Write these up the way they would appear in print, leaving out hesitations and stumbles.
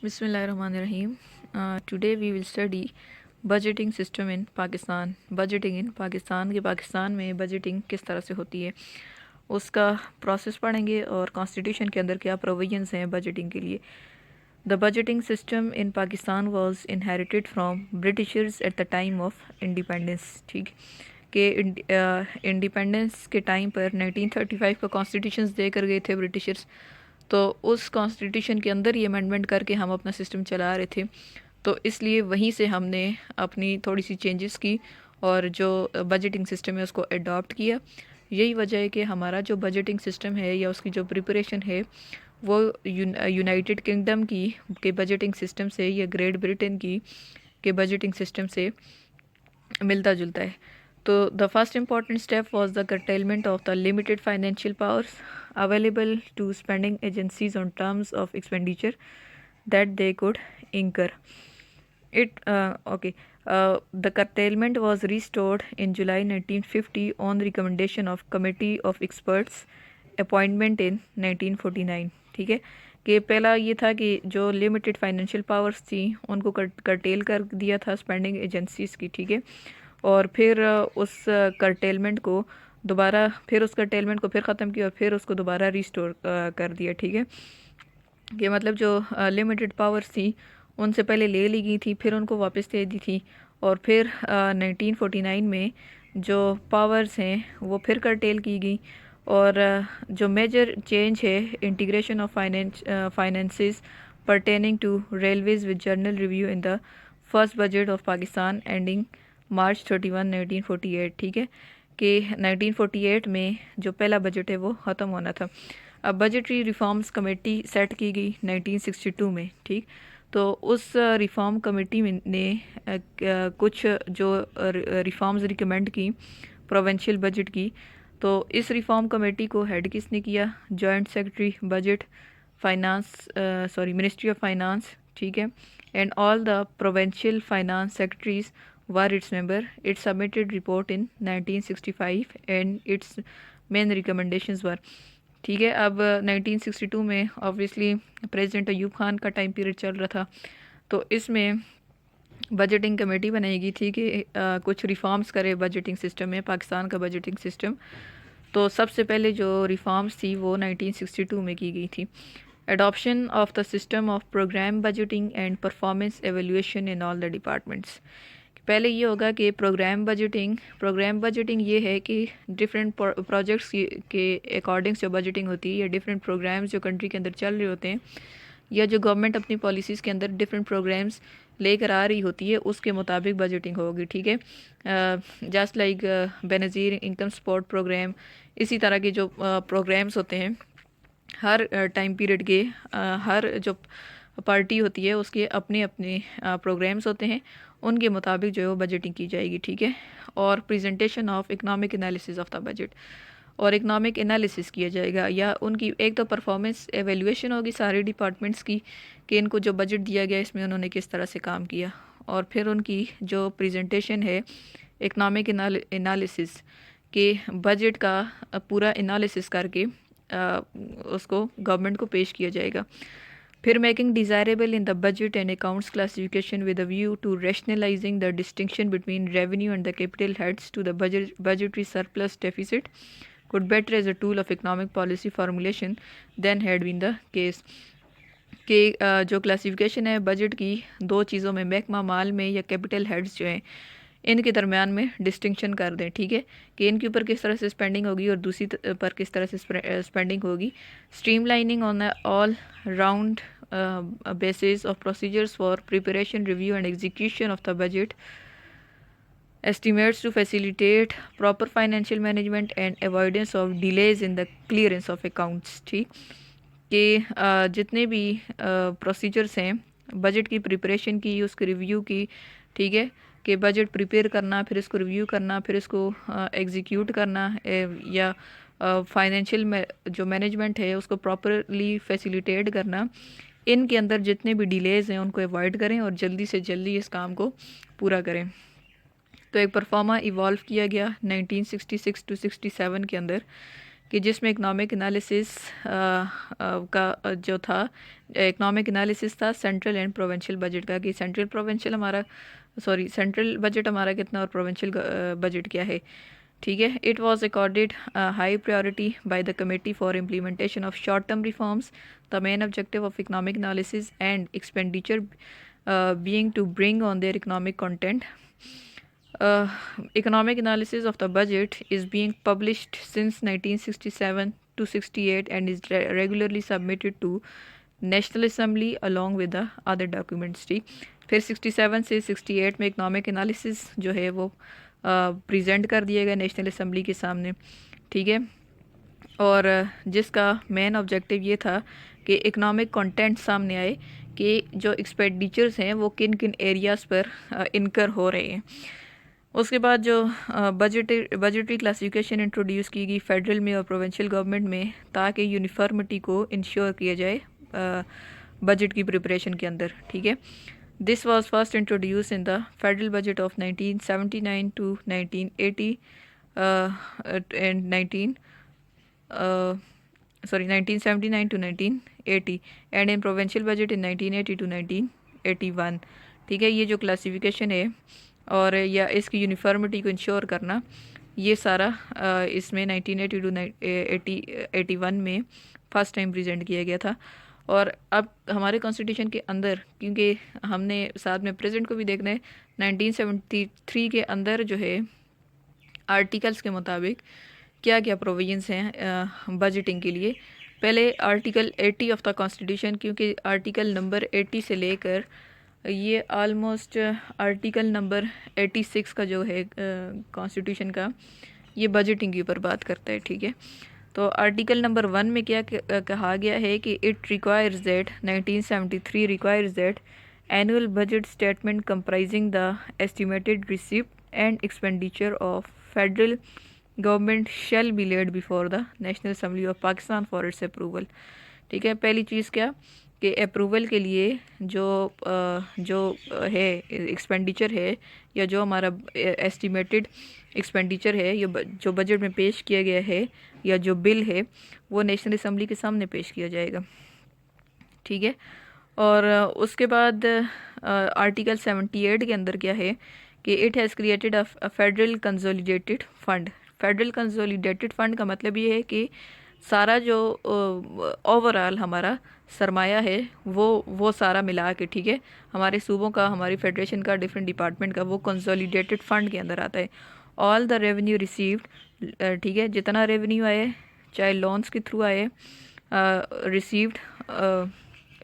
Bismillahirrahmanirrahim. Today we will study budgeting system in Pakistan. Budgeting in Pakistan के पाकिस्तान में budgeting किस तरह से होती है उसका प्रोसेस पढ़ेंगे और कॉन्स्टिट्यूशन के अंदर क्या प्रोविजंस हैं बजटिंग के लिए। The budgeting system in Pakistan was inherited from Britishers at the time of independence. ठीक कि इंडिपेंडेंस के टाइम पर 1935 का कॉन्स्टिट्यूशन दे कर गए थे ब्रिटिशर्स, तो उस कॉन्स्टिट्यूशन के अंदर ही अमेंडमेंट करके हम अपना सिस्टम चला रहे थे। तो इसलिए वहीं से हमने अपनी थोड़ी सी चेंजेस की और जो बजटिंग सिस्टम है उसको अडॉप्ट किया। यही वजह है कि हमारा जो बजटिंग सिस्टम है या उसकी जो प्रिपरेशन है वो यूनाइटेड किंगडम की के बजटिंग सिस्टम से या ग्रेट ब्रिटेन की के बजटिंग सिस्टम से मिलता जुलता है। तो the first important step was the curtailment of the limited financial powers available to spending agencies on terms of expenditure that they could incur. The curtailment was restored in July 1950 on the recommendation of Committee of Experts appointment in 1949। ठीक है कि पहला ये था कि जो limited financial powers थी उनको कर्टेल कर दिया था स्पेंडिंग एजेंसीज की। ठीक है, और फिर उस कर्टेलमेंट को दोबारा फिर उस कर्टेलमेंट को फिर ख़त्म किया और फिर उसको दोबारा रिस्टोर कर दिया। ठीक है कि मतलब जो लिमिटेड पावर्स थी उनसे पहले ले ली गई थी, फिर उनको वापस दे दी थी, और फिर 1949 में जो पावर्स हैं वो फिर कर्टेल की गई। और जो मेजर चेंज है integration of finances pertaining to railways with journal review in the first budget of Pakistan ending March 31 1948। ठीक है कि 1948 में जो पहला बजट है वो ख़त्म होना था। अब बजटरी रिफॉर्म्स कमेटी सेट की गई 1962 में। ठीक, तो उस रिफॉर्म कमेटी ने कुछ जो रिफॉर्म्स रिकमेंड की प्रोविंशियल बजट की। तो इस रिफॉर्म कमेटी को हेड किसने किया? Joint secretary budget finance ministry of finance. ठीक है, and all the provincial finance secretaries were its member. It submitted report in 1965 and its main recommendations were। ठीक है, अब 1962 में ऑब्वियसली प्रेसिडेंट अयूब खान का टाइम पीरियड चल रहा था, तो इसमें बजटिंग कमेटी बनाई थी कि कुछ रिफॉर्म्स करे बजटिंग सिस्टम में, पाकिस्तान का बजटिंग सिस्टम। तो सबसे पहले जो रिफॉर्म्स थी वो 1962 में की गई थी। Adoption of the system of programme budgeting and performance evaluation in all the departments. पहले ये होगा कि प्रोग्राम बजटिंग ये है कि डिफरेंट प्रोजेक्ट्स के अकॉर्डिंग जो बजटिंग होती है या डिफरेंट प्रोग्राम्स जो कंट्री के अंदर चल रहे होते हैं या जो गवर्नमेंट अपनी पॉलिसीज़ के अंदर डिफरेंट प्रोग्राम्स लेकर आ रही होती है उसके मुताबिक बजटिंग होगी। ठीक है, just like Benazir income support programme, इसी तरह के जो प्रोग्राम्स होते हैं हर टाइम पीरियड के हर जो पार्टी होती है उसके अपने अपने प्रोग्राम्स होते हैं, उनके मुताबिक जो है वो बजटिंग की जाएगी। ठीक है, और presentation of economic analysis of the budget, और इकनॉमिक एनालिसिस किया जाएगा या उनकी एक तो परफॉर्मेंस एवेल्यूएशन होगी सारे डिपार्टमेंट्स की कि इनको जो बजट दिया गया इसमें उन्होंने किस तरह से काम किया, और फिर उनकी जो प्रेजेंटेशन है इकनॉमिक एनालिसिस के बजट का पूरा एनालिसिस करके उसको गवर्नमेंट को पेश किया जाएगा। फिर making desirable in the budget and accounts classification with a view to rationalising the distinction between revenue and the capital heads to the budgetary surplus deficit could better as a tool of economic policy formulation than had been the case। कि जो classification है budget की दो चीज़ों में, महकमा माल में या कैपिटल हेड्स जो हैं इनके दरमियान में डिस्टिंक्शन कर दें। ठीक है, कि इनके ऊपर किस तरह से स्पेंडिंग होगी और दूसरी पर किस तरह से स्पेंडिंग होगी। Streamlining on all round basis of procedures for preparation, review and execution of the budget estimates to facilitate proper financial management and avoidance of delays in the clearance of accounts। ठीक, कि जितने भी procedures हैं budget की preparation की, उसके review की, ठीक है, कि बजट प्रिपेयर करना, फिर इसको रिव्यू करना, फिर इसको एग्जीक्यूट करना, या फाइनेंशियल जो मैनेजमेंट है उसको प्रॉपरली फैसिलिटेट करना, इनके अंदर जितने भी डिलेज़ हैं उनको अवॉइड करें और जल्दी से जल्दी इस काम को पूरा करें। तो एक परफॉर्मा इवॉल्व किया गया 1966 to 67 के अंदर कि जिसमें इकनॉमिक एनालिसिस का जो था, इकनॉमिक एनालिसिस था सेंट्रल एंड प्रोविंशियल बजट का, कि सेंट्रल बजट हमारा कितना और प्रोविंशियल बजट क्या है। ठीक है। It was accorded high priority by the committee for implementation of short term reforms, the main objective of economic analysis and expenditure being to bring on their economic content. Economic analysis of the budget is being published since 1967 to 68 and is regularly submitted to national assembly along with the other documents. ठीक, फिर 67 से 68 में economic analysis जो है वो present कर दिया गया नेशनल असम्बली के सामने। ठीक है, और जिसका मेन ऑब्जेक्टिव ये था कि इकनॉमिक कंटेंट सामने आए कि जो एक्सपेंडिचर्स हैं वो किन किन एरियाज़ पर इनकर हो रहे हैं। उसके बाद जो बजटरी क्लासिफिकेशन इंट्रोड्यूस की गई फेडरल में और प्रोविंशियल गवर्नमेंट में, ताकि यूनिफॉर्मिटी को इंश्योर किया जाए बजट की प्रिपरेशन के अंदर। ठीक है, this was first introduce in the federal budget of 1979 to 1980 and 1979 to 1980 and in provincial budget in 1980 to 1981। ठीक है, ये जो क्लासिफिकेशन है और या इसकी यूनिफॉर्मिटी को इंश्योर करना, ये सारा इसमें 1980 to 81 में फर्स्ट टाइम प्रेजेंट किया गया था। और अब हमारे कॉन्स्टिट्यूशन के अंदर, क्योंकि हमने साथ में प्रेजेंट को भी देखना है, 1973 के अंदर जो है आर्टिकल्स के मुताबिक क्या क्या प्रोविजंस हैं बजटिंग के लिए। पहले आर्टिकल 80 ऑफ द कॉन्स्टिट्यूशन, क्योंकि आर्टिकल नंबर 80 से लेकर ये ऑलमोस्ट आर्टिकल नंबर 86 का जो है कॉन्स्टिट्यूशन का, ये बजटिंग के ऊपर बात करता है। ठीक है, तो आर्टिकल नंबर 1 में क्या कहा गया है कि it requires that 1973 requires that annual budget statement comprising the estimated receipt and expenditure of federal government shall be laid before the national assembly of Pakistan for its approval. ठीक है, पहली चीज़ क्या कि अप्रूवल के लिए जो है एक्सपेंडिचर है या जो हमारा एस्टिमेटेड एक्सपेंडिचर है, ये जो बजट में पेश किया गया है या जो बिल है, वो नेशनल असम्बली के सामने पेश किया जाएगा। ठीक है, और उसके बाद आर्टिकल 78 के अंदर क्या है कि it has created a federal consolidated fund. Federal consolidated fund का मतलब ये है कि सारा जो ओवरऑल हमारा सरमाया है वो सारा मिला के, ठीक है, हमारे सूबों का, हमारी फेडरेशन का, डिफरेंट डिपार्टमेंट का, वो कंसोलिडेटेड फंड के अंदर आता है। ऑल द रेवेन्यू रिसीव्ड, ठीक है, जितना रेवेन्यू आए, चाहे लोन्स के थ्रू आए, received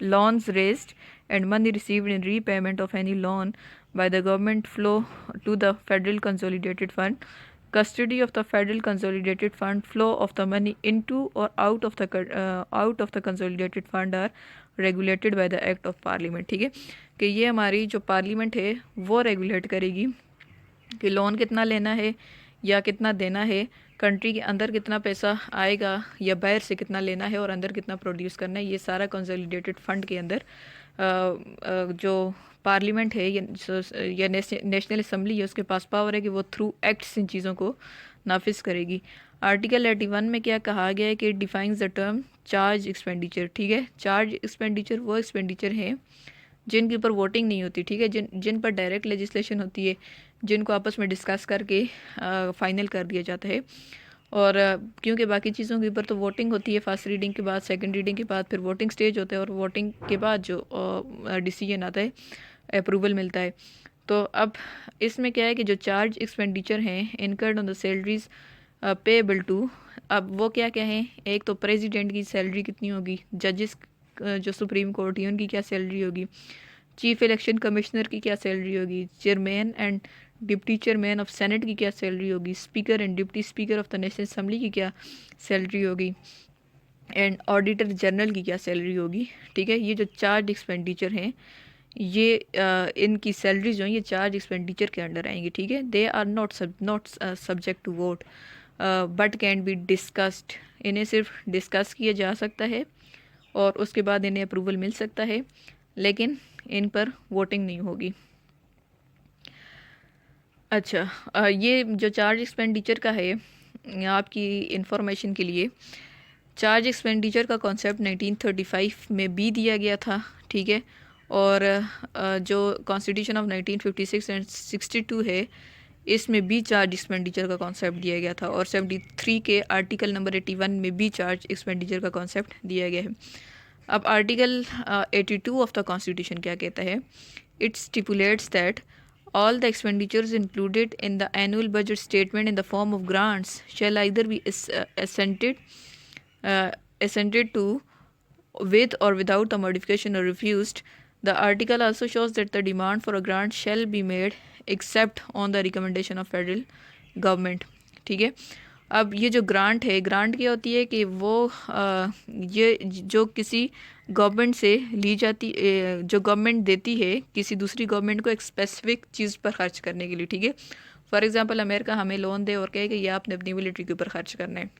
loans raised and money received in repayment of any loan by the government flow to the federal consolidated fund. Custody of the federal consolidated fund, flow of the money into or out of the consolidated fund are regulated by the act of parliament। ठीक है, कि ये हमारी जो parliament है वो regulate करेगी कि लोन कितना लेना है या कितना देना है, कंट्री के अंदर कितना पैसा आएगा या बाहर से कितना लेना है और अंदर कितना प्रोड्यूस करना है। ये सारा कंसोलिडेटेड फंड के अंदर जो पार्लियामेंट है या नेशनल असम्बली है, उसके पास पावर है कि वो थ्रू एक्ट्स इन चीज़ों को नाफिज करेगी। आर्टिकल 81 में क्या कहा गया है कि defines the term charge expenditure. ठीक है, चार्ज एक्सपेंडिचर वो एक्सपेंडिचर हैं जिनके ऊपर वोटिंग नहीं होती। ठीक है, जिन पर डायरेक्ट लेजिस्लेशन होती है, जिनको आपस में डिस्कस करके फाइनल कर दिया जाता है। और क्योंकि बाकी चीज़ों के ऊपर तो वोटिंग होती है, फर्स्ट रीडिंग के बाद, सेकंड रीडिंग के बाद फिर वोटिंग स्टेज होता है, और वोटिंग के बाद जो डिसीजन आता है, अप्रूवल मिलता है। तो अब इसमें क्या है कि जो चार्ज एक्सपेंडिचर हैं incurred on the salaries payable to, अब वो क्या क्या हैं, एक तो प्रेसिडेंट की सैलरी कितनी होगी, जजेस जो सुप्रीम कोर्ट है उनकी क्या सैलरी होगी, चीफ इलेक्शन कमिश्नर की क्या सैलरी होगी, chairman and deputy chairman of senate की क्या सैलरी होगी, speaker and deputy speaker of the national assembly की क्या सैलरी होगी, एंड ऑडिटर जनरल की क्या सैलरी होगी। ठीक है, ये जो चार्ज एक्सपेंडिचर हैं ये इनकी सैलरीज जो हैं ये चार्ज एक्सपेंडिचर के अंडर आएंगी। ठीक है, they are not subject to vote but can be discussed. इन्हें सिर्फ डिस्कस किया जा सकता है और उसके बाद इन्हें अप्रूवल मिल सकता है, लेकिन इन पर वोटिंग नहीं होगी। अच्छा, ये जो चार्ज एक्सपेंडिचर का है आपकी इंफॉर्मेशन के लिए, चार्ज एक्सपेंडिचर का कॉन्सेप्ट 1935 में भी दिया गया था, ठीक है। और जो कॉन्स्टिट्यूशन ऑफ 1956 एंड 62 है, इसमें भी चार्ज एक्सपेंडिचर का कॉन्सेप्ट दिया गया था, और 73 के आर्टिकल नंबर 81 में भी चार्ज एक्सपेंडिचर का कॉन्सेप्ट दिया गया है। अब आर्टिकल 82 ऑफ द कॉन्स्टिट्यूशन क्या कहता है? It stipulates that all the expenditures included in the annual budget statement in the form of grants shall either be assented to with or without a modification or refused. The article also shows that the demand for a grant shall be made except on the recommendation of federal government, ठीक है। अब ये जो grant है, grant क्या होती है कि वो ये जो किसी गवर्नमेंट से ली जाती, जो गवर्नमेंट देती है किसी दूसरी गवर्नमेंट को एक स्पेसिफिक चीज़ पर खर्च करने के लिए, ठीक है। फॉर एग्जांपल अमेरिका हमें लोन दे और कहे कि ये आपने अपनी मिलिट्री के ऊपर खर्च करना है,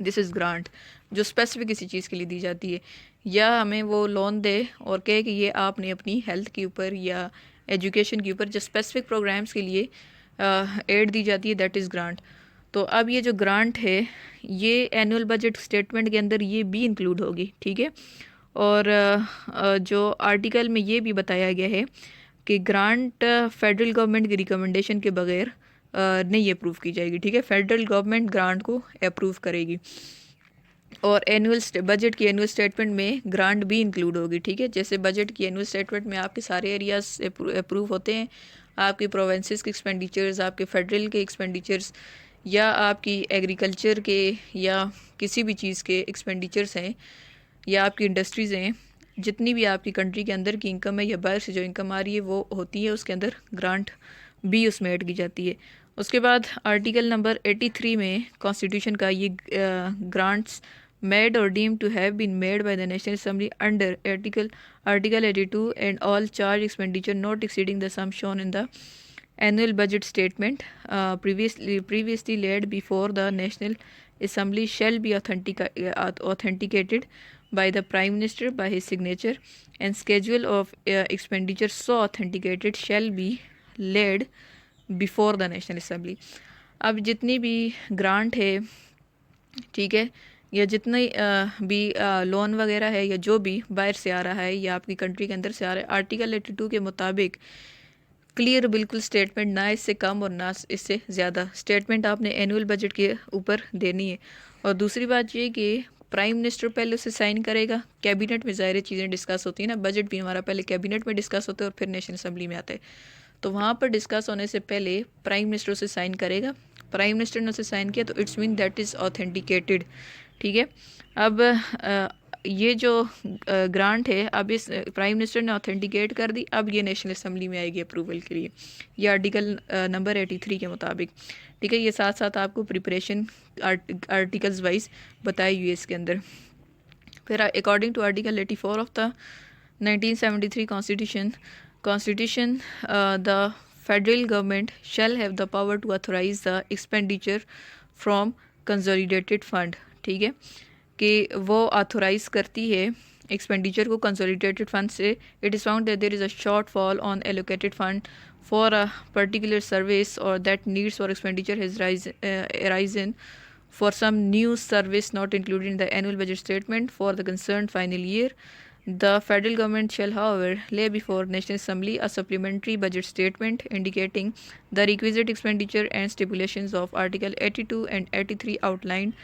दिस इज़ ग्रांट, जो स्पेसिफिक किसी चीज़ के लिए दी जाती है। या हमें वो लोन दे और कहे कि ये आपने अपनी हेल्थ के ऊपर या एजुकेशन के ऊपर जो स्पेसिफिक प्रोग्राम्स के लिए एड दी जाती है, दैट इज़ ग्रांट। तो अब ये जो ग्रांट है ये एनुअल बजट स्टेटमेंट के अंदर ये भी इंक्लूड होगी, ठीक है। और जो आर्टिकल में ये भी बताया गया है कि ग्रांट फेडरल गवर्नमेंट की रिकमेंडेशन के बगैर नहीं अप्रूव की जाएगी, ठीक है। फेडरल गवर्नमेंट ग्रांट को अप्रूव करेगी, और एनुअल बजट की एनुअल स्टेटमेंट में ग्रांट भी इंक्लूड होगी, ठीक है। जैसे बजट की एनुअल स्टेटमेंट में आपके सारे एरियाज अप्रूव होते हैं, आपके प्रोविंसेस के एक्सपेंडिचर्स, आपके फेडरल के एक्सपेंडिचर्स, या आपकी एग्रीकल्चर के या किसी भी चीज़ के एक्सपेंडिचर्स हैं, या आपकी इंडस्ट्रीज़ हैं, जितनी भी आपकी कंट्री के अंदर की इनकम है या बाहर से जो इनकम आ रही है वो होती है, उसके अंदर ग्रांट भी उसमें ऐड की जाती है। उसके बाद आर्टिकल नंबर 83 में कॉन्स्टिट्यूशन का ये grants made or deemed to have been made by the National Assembly under Article 82 and all charge expenditure not exceeding the sum shown in the annual budget statement previously laid before the National Assembly shall be authenticated by the Prime Minister by his signature, and schedule of expenditure so authenticated shall be laid before the National Assembly. अब जितनी भी grant है, ठीक है, या जितने भी loan वगैरह है या जो भी बाहर से आ रहा है या आपकी कंट्री के अंदर से आ रहा है, आर्टिकल 82 के मुताबिक क्लियर बिल्कुल स्टेटमेंट, ना इससे कम और ना इससे ज़्यादा स्टेटमेंट आपने एनुअल बजट के ऊपर देनी है। और दूसरी बात ये कि प्राइम मिनिस्टर पहले उसे साइन करेगा, कैबिनेट में ज़ाहिर चीज़ें डिस्कस होती हैं ना, बजट भी हमारा पहले कैबिनेट में डिस्कस होता है और फिर नेशनल असम्बली में आता है, तो वहाँ पर डिस्कस होने से पहले प्राइम मिनिस्टर उसे साइन करेगा। प्राइम मिनिस्टर ने उसे साइन किया तो it's mean that is authenticated, ठीक है। अब ये जो ग्रांट है, अब इस प्राइम मिनिस्टर ने ऑथेंटिकेट कर दी, अब ये नेशनल असम्बली में आएगी अप्रूवल के लिए, ये आर्टिकल नंबर 83 के मुताबिक, ठीक है। ये साथ साथ आपको प्रिपरेशन आर्टिकल्स वाइज बताई हुई है इसके अंदर। फिर according to article 84 of the 1973 constitution the federal government shall have the power to authorise the expenditure from consolidated fund, ठीक है, कि वो ऑथोराइज़ करती है एक्सपेंडिचर को कंसोलिडेटेड फंड से। It is found that there is a short fall on allocated fund for a particular service और that needs for expenditure has arisen for some new service not included in the annual budget statement for the concerned final year. The federal government shall, however, lay before National Assembly a supplementary budget statement indicating the requisite expenditure and stipulations of Article 82 and 83 outlined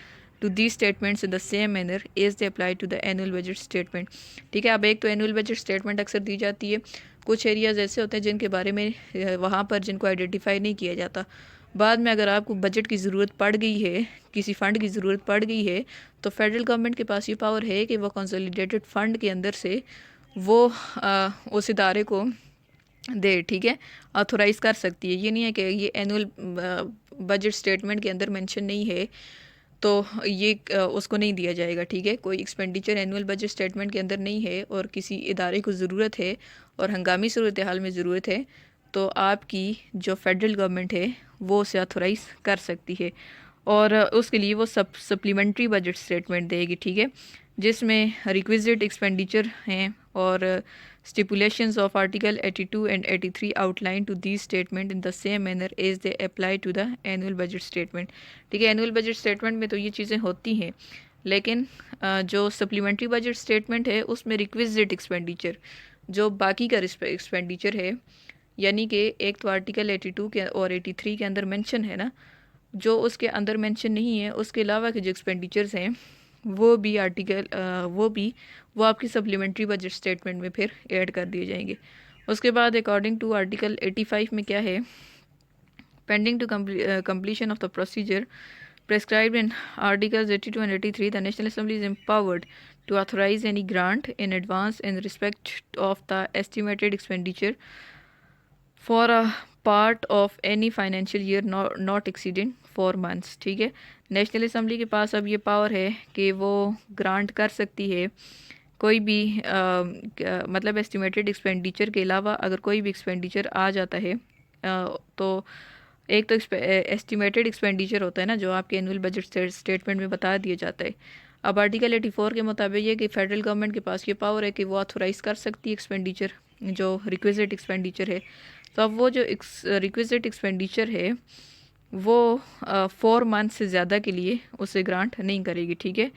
to these statements in the same manner as they apply to the annual budget statement, ठीक है। अब एक तो annual budget statement अक्सर दी जाती है, कुछ areas ऐसे होते हैं जिनके बारे में वहाँ पर जिनको आइडेंटिफाई नहीं किया जाता, बाद में अगर आपको बजट की ज़रूरत पड़ गई है, किसी फ़ंड की ज़रूरत पड़ गई है, तो फेडरल गवर्नमेंट के पास ये पावर है कि वो कंसोलिडेटेड फ़ंड के अंदर से वो उस इदारे को दे, ठीक है, ऑथोराइज़ कर सकती है। ये नहीं है कि ये एनुअल बजट स्टेटमेंट के अंदर मेंशन नहीं है तो ये उसको नहीं दिया जाएगा, ठीक है। कोई एक्सपेंडिचर एनुअल बजट स्टेटमेंट के अंदर नहीं है और किसी इदारे को ज़रूरत है और हंगामी सूरत हाल में ज़रूरत है, तो आपकी जो फेडरल गवर्नमेंट है वो उसे ऑथोराइज़ कर सकती है, और उसके लिए वो सप्लीमेंट्री बजट स्टेटमेंट देगी, ठीक है, जिसमें रिक्विजिट एक्सपेंडिचर हैं और Stipulations of Article 82 and 83 outline to these statement in the same manner as they apply to the annual budget statement। ठीक है, एनुअल बजट स्टेटमेंट में तो ये चीज़ें होती हैं, लेकिन जो सप्लीमेंट्री बजट स्टेटमेंट है उसमें रिक्विजिट एक्सपेंडिचर, जो बाकी का एक्सपेंडिचर है, यानी कि एक तो आर्टिकल 82 के और 83 के अंदर मेंशन है ना, जो उसके अंदर मेंशन नहीं है उसके अलावा के जो एक्सपेंडिचर्स हैं वो भी वो आपकी सप्लीमेंट्री बजट स्टेटमेंट में फिर ऐड कर दिए जाएंगे। उसके बाद अकॉर्डिंग टू आर्टिकल 85 में क्या है, pending to completion of the procedure prescribed in Articles 82 and 83, the National Assembly is empowered to authorize any grant in advance in respect of the estimated expenditure for a part of any financial year not exceeding 4 months। ठीक है, national assembly के पास अब ये power है कि वो grant कर सकती है कोई भी मतलब एस्टिमेटेड एक्सपेंडिचर के अलावा अगर कोई भी एक्सपेंडिचर आ जाता है तो एक तो एस्टिमेटेड एक्सपेंडिचर होता है ना जो आपके एनुअल बजट स्टेटमेंट में बता दिया जाता है। अब आर्टिकल 84 के मुताबिक ये कि फेडरल गवर्नमेंट के पास ये पावर है कि वो ऑथोराइज़ कर सकती है एक्सपेंडिचर जो रिक्विजिट एक्सपेंडिचर है। तो अब वो जो रिक्विजिट एक्सपेंडिचर है वो 4 मंथ से ज़्यादा के लिए उसे ग्रांट नहीं करेगी। ठीक है,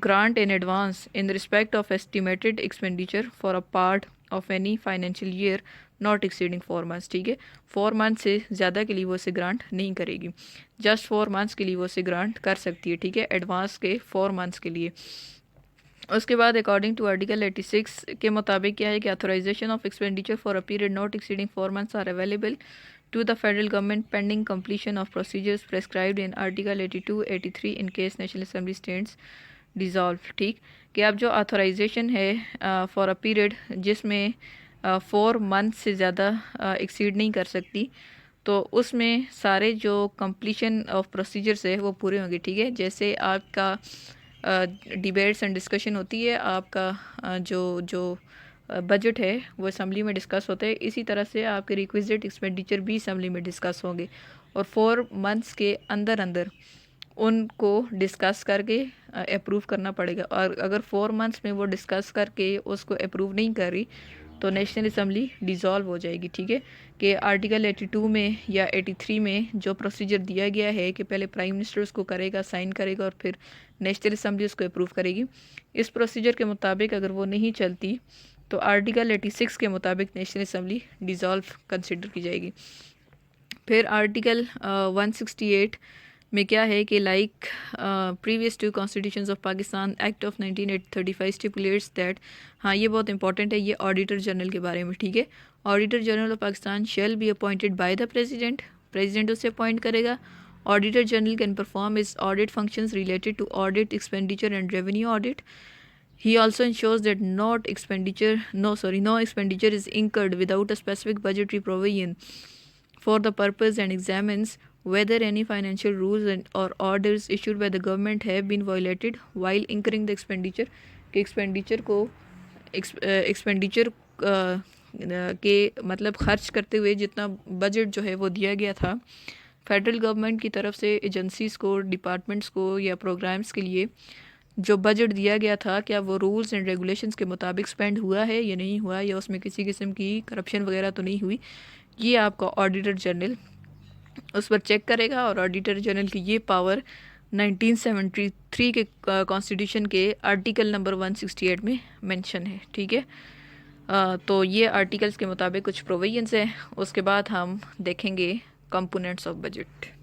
grant in advance in respect of estimated expenditure for a part of any financial year not exceeding 4 months. ठीक है, 4 मंथ से ज़्यादा के लिए वो उसे ग्रांट नहीं करेगी, जस्ट 4 मंथ्स के लिए वो उसे ग्रांट कर सकती है। ठीक है, एडवांस के 4 मंथ्स के लिए। उसके बाद अकॉर्डिंग टू आर्टिकल 86 के मुताबिक क्या है कि authorisation of expenditure for a period not exceeding 4 months are available to the federal government pending completion of procedures prescribed in Article 82-83 in case National Assembly stands dissolved। ठीक, कि अब जो authorisation है फॉर अ पीरियड जिसमें 4 month से ज़्यादा exceed नहीं कर सकती, तो उसमें सारे जो कंप्लीशन ऑफ प्रोसीजर्स है वो पूरे होंगे। ठीक है, जैसे आपका डिबेट्स एंड डिस्कशन होती है, आपका जो बजट है वो असम्बली में डिस्कस होते हैं, इसी तरह से आपके रिक्विजिट एक्सपेंडिचर भी असम्बली में डिस्कस होंगे और 4 मंथ्स के अंदर अंदर उनको डिस्कस करके अप्रूव करना पड़ेगा। और अगर 4 मंथ्स में वो डिस्कस करके उसको अप्रूव नहीं कर रही तो नेशनल असम्बली डिज़ोल्व हो जाएगी। ठीक है, कि आर्टिकल 82 में या 83 में जो प्रोसीजर दिया गया है कि पहले प्राइम मिनिस्टर उसको करेगा, साइन करेगा और फिर नेशनल असम्बली उसको अप्रूव करेगी, इस प्रोसीजर के मुताबिक अगर वो नहीं चलती तो आर्टिकल 86 के मुताबिक नेशनल असम्बली डिज़ोल्व कंसिडर की जाएगी। फिर आर्टिकल 168 में क्या है कि like previous two constitutions of Pakistan act of 1935 stipulates that, हाँ ये बहुत इंपॉर्टेंट है, ये ऑडिटर जनरल के बारे में। ठीक है, auditor general of Pakistan shall be appointed by the president, president उसे अपॉइंट करेगा। Auditor general can perform his audit functions related to audit expenditure and revenue audit. He also ensures that no expenditure is incurred without a specific budgetary provision for the purpose and examines whether any financial rules or orders issued by the government have been violated while incurring the expenditure। कि expenditure के मतलब खर्च करते हुए जितना budget जो है वो दिया गया था फेडरल गवर्नमेंट की तरफ से एजेंसीज़ को, डिपार्टमेंट्स को या प्रोग्राम्स के लिए जो बजट दिया गया था, क्या वो रूल्स एंड रेगुलेशंस के मुताबिक स्पेंड हुआ है या नहीं हुआ, या उसमें किसी किस्म की करप्शन वगैरह तो नहीं हुई, ये आपका ऑडिटर जनरल उस पर चेक करेगा। और ऑडिटर जनरल की ये पावर 1973 के कॉन्स्टिट्यूशन के आर्टिकल नंबर 168 में मेंशन है। ठीक है, तो ये आर्टिकल्स के मुताबिक कुछ प्रोविजंस हैं। उसके बाद हम देखेंगे कंपोनेंट्स ऑफ बजट।